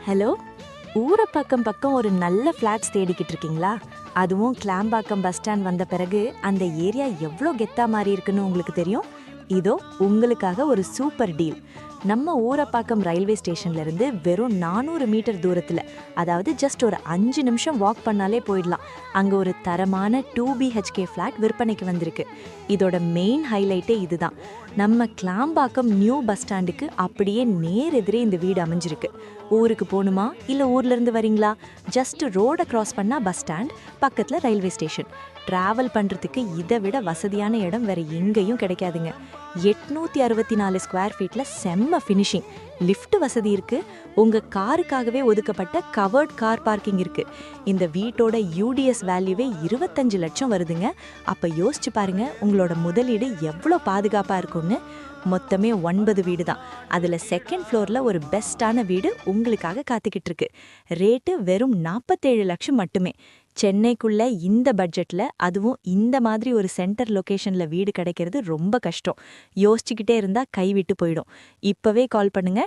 Hello. ஊரை பக்கம் பக்கம் ஒரு நல்ல ஃப்ளாட்ஸ் தேடிக்கிட்டு இருக்கீங்களா? அதுவும் கிளாம்பாக்கம் பஸ் ஸ்டாண்ட் வந்த பிறகு அந்த ஏரியா எவ்வளோ கெத்தா மாறி இருக்குன்னு உங்களுக்கு தெரியும். இதோ உங்களுக்காக ஒரு சூப்பர் டீல். நம்ம ஊரப்பாக்கம் ரயில்வே ஸ்டேஷன்ல இருந்து வெறும் 400 மீட்டர் தூரத்துல, அதாவது ஜஸ்ட் ஒரு 5 நிமிஷம் வாக் பண்ணாலே போயிடலாம். அங்க ஒரு தரமான 2BHK ஃபிளாட் விற்பனைக்கு வந்திருக்கு. இதோட மெயின் ஹைலைட்டே இதுதான். நம்ம கிளாம்பாக்கம் நியூ பஸ் ஸ்டாண்டுக்கு அப்படியே நேர் எதிரே இந்த வீடு அமைஞ்சிருக்கு. ஊருக்கு போகணுமா இல்ல ஊர்ல இருந்து வரீங்களா? ஜஸ்ட் ரோட கிராஸ் பண்ணா பஸ் ஸ்டாண்ட், பக்கத்துல ரயில்வே ஸ்டேஷன். டிராவல் பண்றதுக்கு இதை விட வசதியான இடம் வேற எங்கேயும் கிடைக்காதுங்க. 864 ஸ்கொயர் ஃபீட்ல செம்ம ஃபினிஷிங், லிஃப்ட் வசதி இருக்கு. உங்க காருக்காகவே ஒதுக்கப்பட்ட கவர்ட் கார் பார்க்கிங் இருக்கு. இந்த வீட்டோட UDS வேல்யூவே 25 லட்சம் வருதுங்க. அப்ப யோசிச்சு பாருங்க உங்களோட முதலீடு எவ்வளோ பாதுகாப்பா இருக்கும்னு. மொத்தமே 9 வீடு தான். அதுல செகண்ட் ஃப்ளோர்ல ஒரு பெஸ்டான வீடு உங்களுக்காக காத்துக்கிட்டு இருக்கு. ரேட்டு வெறும் 47 லட்சம் மட்டுமே. சென்னைக்குள்ள இந்த பட்ஜெட்ல, அதுவும் இந்த மாதிரி ஒரு சென்டர் லொகேஷன்ல வீடு கிடைக்கிறது ரொம்ப கஷ்டம். யோசிச்சுக்கிட்டே இருந்தா கைவிட்டு போயிடும். இப்பவே கால் பண்ணுங்க.